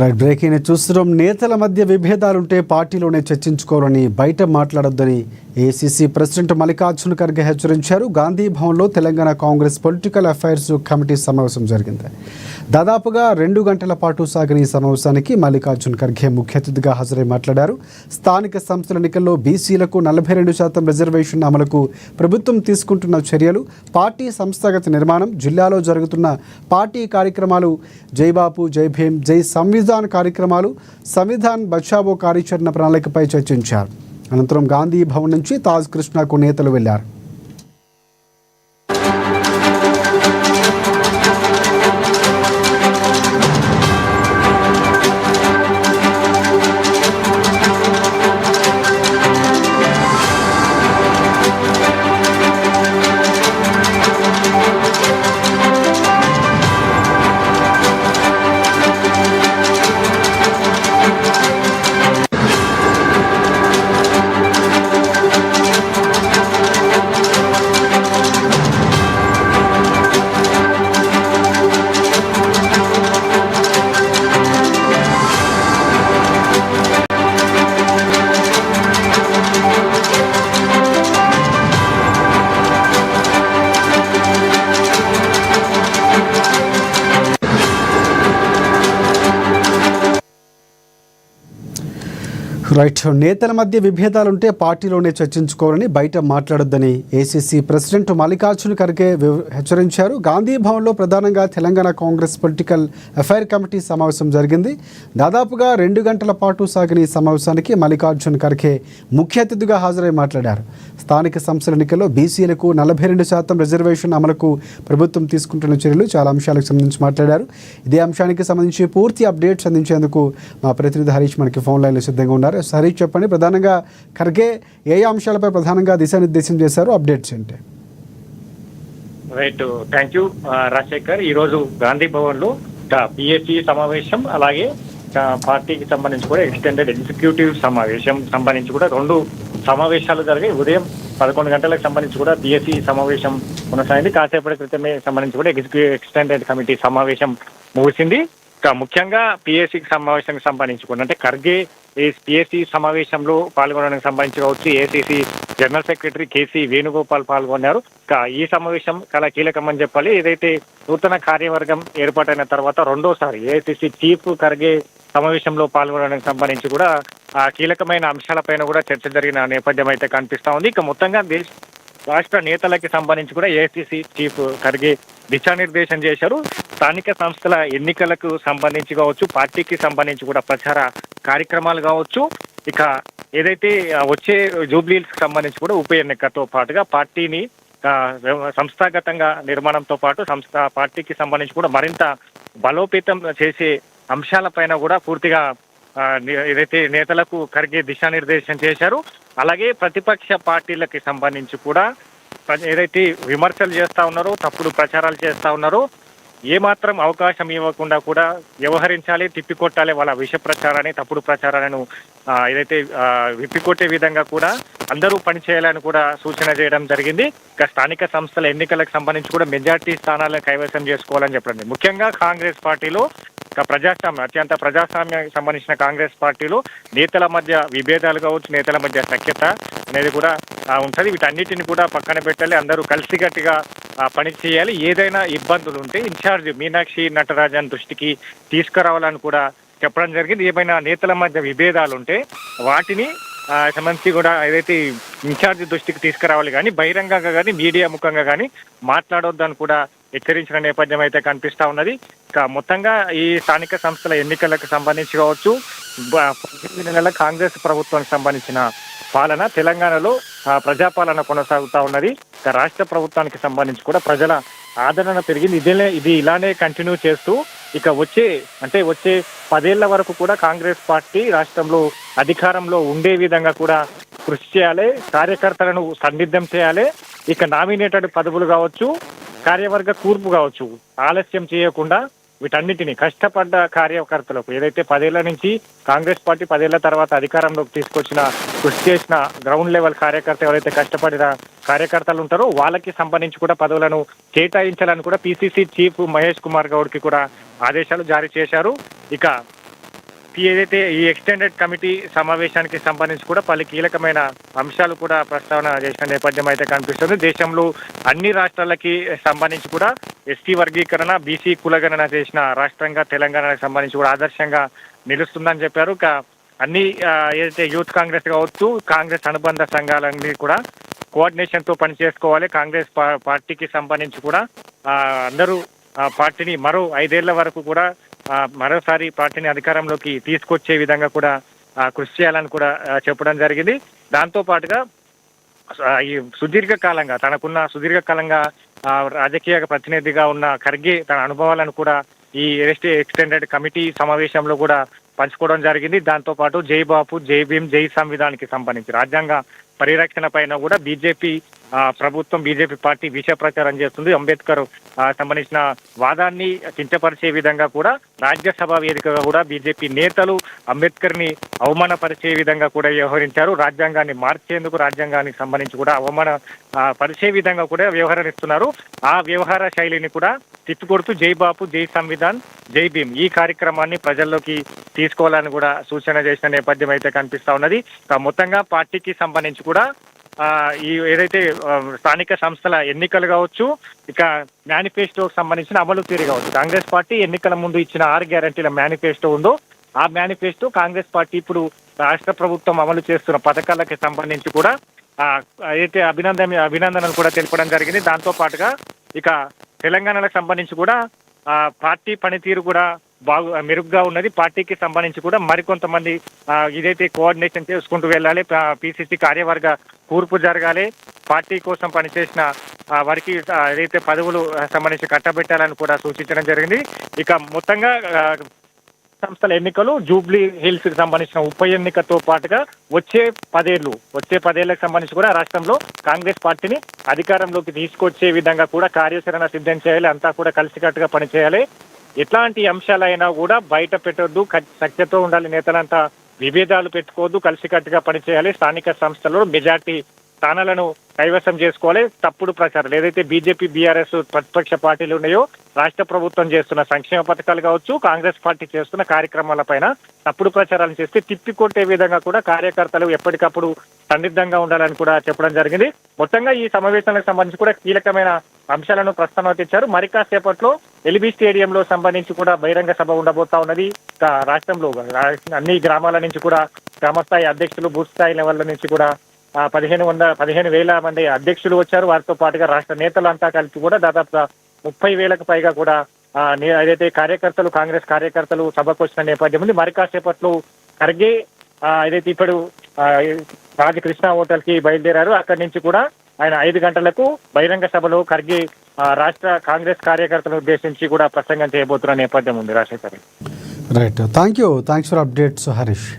Right breaking చూస్తున్నాం. నేతల మధ్య విభేదాలుంటే పార్టీలోనే చర్చించుకోవాలని, బయట మాట్లాడొద్దని ఏఐసీసీ ప్రెసిడెంట్ మల్లికార్జున ఖర్గే హెచ్చరించారు. గాంధీ భవన్లో Telangana Congress political affairs committee సమావేశం జరిగింది. దాదాపుగా 2 గంటల పాటు సాగిన ఈ సమావేశానికి మల్లికార్జున ఖర్గే ముఖ్య అతిథిగా హాజరై మాట్లాడారు. స్థానిక సంస్థల ఎన్నికల్లో బీసీలకు 42% రిజర్వేషన్ అమలుకు ప్రభుత్వం తీసుకుంటున్న చర్యలు, పార్టీ సంస్థాగత నిర్మాణం, జిల్లాలో జరుగుతున్న పార్టీ కార్యక్రమాలు, జై బాపు, జై భీమ్, జై సంవిధాన్ కార్యక్రమాలు, సంవిధాన్ బచావో కార్యాచరణ ప్రణాళికపై చర్చించారు. అనంతరం గాంధీ భవన్ నుంచి తాజ్ కృష్ణకు నేతలు వెళ్లారు. రైట్. నేతల మధ్య విభేదాలుంటే పార్టీలోనే చర్చించుకోవాలని, బయట మాట్లాడొద్దని ఏఐసీసీ ప్రెసిడెంట్ మల్లికార్జున ఖర్గే హెచ్చరించారు. గాంధీ భవన్లో ప్రధానంగా Telangana Congress political affair committee సమావేశం జరిగింది. దాదాపుగా 2 గంటల పాటు సాగిన ఈ సమావేశానికి మల్లికార్జున ఖర్గే ముఖ్య అతిథిగా హాజరై మాట్లాడారు. స్థానిక సంస్థల ఎన్నికల్లో బీసీలకు 42% రిజర్వేషన్ అమలుకు ప్రభుత్వం తీసుకుంటున్న చర్యలు, చాలా అంశాలకు సంబంధించి మాట్లాడారు. ఇదే అంశానికి సంబంధించి పూర్తి అప్డేట్స్ అందించేందుకు మా ప్రతినిధి హరీష్ మనకి ఫోన్ లైన్లో సిద్ధంగా ఉన్నారు. హరీష్, చెప్పండి, ప్రధానంగా ఖర్గే ఏ అంశాలపై ప్రధానంగా దిశానిర్దేశం చేశారు, అప్డేట్స్ ఏంటి? Right, thank you Rajasekhar. ఈరోజు గాంధీ భవన్ లో పిఎస్సి సమావేశం, అలాగే పార్టీకి సంబంధించి కూడా ఎక్స్టెండెడ్ ఎగ్జిక్యూటివ్ సమావేశం సంబంధించి కూడా 2 సమావేశాలు జరిగాయి. ఉదయం 11 గంటలకు సంబంధించి కూడా పిఎస్సి సమావేశం కొనసాగింది. కాసేపటి క్రితమే సంబంధించి కూడా ఎక్స్టెండెడ్ కమిటీ సమావేశం ముగిసింది. ముఖ్యంగా పిఎస్సికి సమావేశానికి సంబంధించి కూడా, అంటే ఖర్గే పిఎస్సి సమావేశంలో పాల్గొనడానికి సంబంధించి కావచ్చు, AICC general secretary KC Venugopal పాల్గొన్నారు. ఈ సమావేశం చాలా కీలకమని చెప్పాలి. ఏదైతే నూతన కార్యవర్గం ఏర్పాటైన తర్వాత రెండోసారి ఏఐసీసీ చీఫ్ ఖర్గే సమావేశంలో పాల్గొనడానికి సంబంధించి కూడా కీలకమైన అంశాలపైన కూడా చర్చ జరిగిన నేపథ్యం అయితే కనిపిస్తా ఉంది. మొత్తంగా రాష్ట్ర నేతలకి సంబంధించి కూడా ఏఐసీసీ చీఫ్ ఖర్గే దిశానిర్దేశం చేశారు. స్థానిక సంస్థల ఎన్నికలకు సంబంధించి కావచ్చు, పార్టీకి సంబంధించి కూడా ప్రచార కార్యక్రమాలు కావచ్చు, ఏదైతే వచ్చే జూబ్లీహిల్స్ కి సంబంధించి కూడా ఉప ఎన్నికతో పాటుగా పార్టీని సంస్థాగతంగా నిర్మాణంతో పాటు పార్టీకి సంబంధించి కూడా మరింత బలోపేతం చేసే అంశాలపైన కూడా పూర్తిగా ఏదైతే నేతలకు ఖర్గే దిశానిర్దేశం చేశారు. అలాగే ప్రతిపక్ష పార్టీలకి సంబంధించి కూడా ఏదైతే విమర్శలు చేస్తా ఉన్నారో, తప్పుడు ప్రచారాలు చేస్తా ఉన్నారో, ఏమాత్రం అవకాశం ఇవ్వకుండా కూడా వ్యవహరించాలి, తిప్పికొట్టాలి వాళ్ళ విష ప్రచారాన్ని, తప్పుడు ప్రచారాలను ఏదైతే విప్పికొట్టే విధంగా కూడా అందరూ పనిచేయాలని కూడా సూచన చేయడం జరిగింది. స్థానిక సంస్థల ఎన్నికలకు సంబంధించి కూడా మెజార్టీ స్థానాలను కైవసం చేసుకోవాలని చెప్పండి. ముఖ్యంగా కాంగ్రెస్ పార్టీలో అత్యంత ప్రజాస్వామ్యానికి సంబంధించిన కాంగ్రెస్ పార్టీలో నేతల మధ్య విభేదాలు కావచ్చు, నేతల మధ్య సఖ్యత అనేది కూడా ఉంటుంది. వీటన్నిటిని కూడా పక్కన పెట్టాలి, అందరూ కలిసికట్టుగా పని చేయాలి. ఏదైనా ఇబ్బందులు ఉంటే ఇన్ఛార్జ్ మీనాక్షి నటరాజన్ దృష్టికి తీసుకురావాలని కూడా చెప్పడం జరిగింది. ఏమైనా నేతల మధ్య విభేదాలు ఉంటే వాటిని సంబంధించి కూడా ఏదైతే ఇన్ఛార్జ్ దృష్టికి తీసుకురావాలి, కానీ బహిరంగంగా కానీ మీడియా ముఖంగా కానీ మాట్లాడొద్దని కూడా హెచ్చరించిన నేపథ్యం అయితే కనిపిస్తా ఉన్నది. మొత్తంగా ఈ స్థానిక సంస్థల ఎన్నికలకు సంబంధించి కావచ్చు, 18 నెలల కాంగ్రెస్ ప్రభుత్వానికి సంబంధించిన పాలన తెలంగాణలో ప్రజాపాలన కొనసాగుతా ఉన్నది. రాష్ట్ర ప్రభుత్వానికి సంబంధించి కూడా ప్రజల ఆదరణ పెరిగింది. ఇది ఇలానే కంటిన్యూ చేస్తూ వచ్చే 10 ఏళ్ల వరకు కూడా కాంగ్రెస్ పార్టీ రాష్ట్రంలో అధికారంలో ఉండే విధంగా కూడా కృషి చేయాలి, కార్యకర్తలను సన్నిద్ధం చేయాలి. నామినేటెడ్ పదవులు కావచ్చు, కార్యవర్గ కూర్పు కావచ్చు, ఆలస్యం చేయకుండా వీటన్నిటిని కష్టపడ్డ కార్యకర్తలకు, ఏదైతే 10 ఏళ్ల నుంచి కాంగ్రెస్ పార్టీ 10 ఏళ్ల తర్వాత అధికారంలోకి తీసుకొచ్చిన, కృషి చేసిన గ్రౌండ్ లెవెల్ కార్యకర్త ఎవరైతే కష్టపడిన కార్యకర్తలు ఉంటారో వాళ్ళకి సంబంధించి కూడా పదవులను కేటాయించాలని కూడా పిసిసి చీఫ్ మహేష్ కుమార్ గౌడ్ కి కూడా ఆదేశాలు జారీ చేశారు. ఏదైతే ఈ ఎక్స్టెండెడ్ కమిటీ సమావేశానికి సంబంధించి కూడా పలు కీలకమైన అంశాలు కూడా ప్రస్తావన చేసిన నేపథ్యం అయితే కనిపిస్తుంది. దేశంలో అన్ని రాష్ట్రాలకి సంబంధించి కూడా ఎస్టీ వర్గీకరణ, బీసీ కులగణన చేసిన రాష్ట్రంగా తెలంగాణకు సంబంధించి కూడా ఆదర్శంగా నిలుస్తుందని చెప్పారు. అన్ని ఏదైతే యూత్ కాంగ్రెస్ కావచ్చు, కాంగ్రెస్ అనుబంధ సంఘాలన్నీ కూడా కోఆర్డినేషన్ తో పనిచేసుకోవాలి. కాంగ్రెస్ పార్టీకి సంబంధించి కూడా అందరూ పార్టీని మరో 5 ఏళ్ల వరకు కూడా మరోసారి పార్టీని అధికారంలోకి తీసుకొచ్చే విధంగా కూడా కృషి చేయాలని కూడా చెప్పడం జరిగింది. దాంతో పాటుగా ఈ సుదీర్ఘకాలంగా రాజకీయ ప్రతినిధిగా ఉన్న ఖర్గే తన అనుభవాలను కూడా ఈ ఎక్స్టెండెడ్ కమిటీ సమావేశంలో కూడా పంచుకోవడం జరిగింది. దాంతో పాటు జై బాపు, జై భీమ్, జై సంవిధానికి సంబంధించి రాజ్యాంగ పరిరక్షణ పైన కూడా బీజేపీ పార్టీ విష ప్రచారం చేస్తుంది. అంబేద్కర్ సంబంధించిన వాదాన్ని కించపరిచే విధంగా కూడా రాజ్యసభ వేదికగా కూడా బీజేపీ నేతలు అంబేద్కర్ ని అవమానపరిచే విధంగా కూడా వ్యవహరించారు. రాజ్యాంగాన్ని మార్చేందుకు, రాజ్యాంగానికి సంబంధించి కూడా పరిచే విధంగా కూడా వ్యవహరిస్తున్నారు. ఆ వ్యవహార శైలిని కూడా తిప్పికొడుతూ జై బాపు, జై సంవిధాన్, జై భీమ్ ఈ కార్యక్రమాన్ని ప్రజల్లోకి తీసుకోవాలని కూడా సూచన చేసిన నేపథ్యం అయితే కనిపిస్తా ఉన్నది. మొత్తంగా పార్టీకి సంబంధించి కూడా ఈ ఏదైతే స్థానిక సంస్థల ఎన్నికలు కావచ్చు, ఇక మేనిఫెస్టోకి సంబంధించిన అమలు తీరు కావచ్చు, కాంగ్రెస్ పార్టీ ఎన్నికల ముందు ఇచ్చిన 6 గ్యారంటీల మేనిఫెస్టో ఉందో ఆ మేనిఫెస్టో కాంగ్రెస్ పార్టీ ఇప్పుడు రాష్ట్ర ప్రభుత్వం అమలు చేస్తున్న పథకాలకు సంబంధించి కూడా అయితే అభినందనలు కూడా తెలపడం జరిగింది. దాంతో పాటుగా ఇక తెలంగాణకు సంబంధించి కూడా పార్టీ పనితీరు కూడా మెరుగ్గా ఉన్నది. పార్టీకి సంబంధించి కూడా మరికొంతమంది ఇదైతే కోఆర్డినేషన్ చేసుకుంటూ వెళ్ళాలి. పిసిసి కార్యవర్గ కూర్పు జరగాలి. పార్టీ కోసం పనిచేసిన వారికి ఏదైతే పదవులు సంబంధించి కట్టబెట్టాలని కూడా సూచించడం జరిగింది. ఇక మొత్తంగా సంస్థల ఎన్నికలు, జూబ్లీ హిల్స్ కి సంబంధించిన ఉప ఎన్నికతో పాటుగా వచ్చే 10 ఏళ్లకు సంబంధించి కూడా రాష్ట్రంలో కాంగ్రెస్ పార్టీని అధికారంలోకి తీసుకొచ్చే విధంగా కూడా కార్యాచరణ సిద్ధం చేయాలి. అంతా కూడా కలిసికట్టుగా పనిచేయాలి. ఎట్లాంటి అంశాలైనా కూడా బయట పెట్టొద్దు, సఖ్యతో ఉండాలి. నేతలంతా విభేదాలు పెట్టుకోవద్దు, కలిసికట్టుగా పనిచేయాలి. స్థానిక సంస్థల్లో మెజార్టీ స్థానాలను కైవసం చేసుకోవాలి. తప్పుడు ప్రచారాలు ఏదైతే బీజేపీ, బీఆర్ఎస్ ప్రతిపక్ష పార్టీలు ఉన్నాయో రాష్ట్ర ప్రభుత్వం చేస్తున్న సంక్షేమ పథకాలు కావచ్చు, కాంగ్రెస్ పార్టీ చేస్తున్న కార్యక్రమాలపైన తప్పుడు ప్రచారాలు చేస్తే తిప్పికొట్టే విధంగా కూడా కార్యకర్తలు ఎప్పటికప్పుడు సన్నిద్ధంగా ఉండాలని కూడా చెప్పడం జరిగింది. మొత్తంగా ఈ సమావేశానికి సంబంధించి కూడా కీలకమైన అంశాలను ప్రస్తావన మరి కాసేపట్లో ఎల్బీ స్టేడియంలో సంబంధించి కూడా బహిరంగ సభ ఉండబోతా ఉన్నది. రాష్ట్రంలో అన్ని గ్రామాల నుంచి కూడా గ్రామస్థాయి అధ్యక్షులు, బూత్ స్థాయి లెవెల్ నుంచి కూడా 15,000 మంది అధ్యక్షులు వచ్చారు. వారితో పాటుగా రాష్ట్ర నేతలంతా కలిసి కూడా దాదాపుగా 30,000కు పైగా కూడా ఏదైతే కాంగ్రెస్ కార్యకర్తలు సభకు వచ్చిన నేపథ్యం ఉంది. మరి కాసేపట్లో ఖర్గే ఏదైతే ఇప్పుడు రాజకృష్ణ హోటల్ కి బయలుదేరారు. అక్కడి నుంచి కూడా ఆయన 5 గంటలకు బహిరంగ సభలో ఖర్గే రాష్ట్ర కాంగ్రెస్ కార్యకర్తలను ఉద్దేశించి కూడా ప్రసంగం చేయబోతున్న నేపథ్యం ఉంది. Rajasekhar. Right, thanks for updates Harish.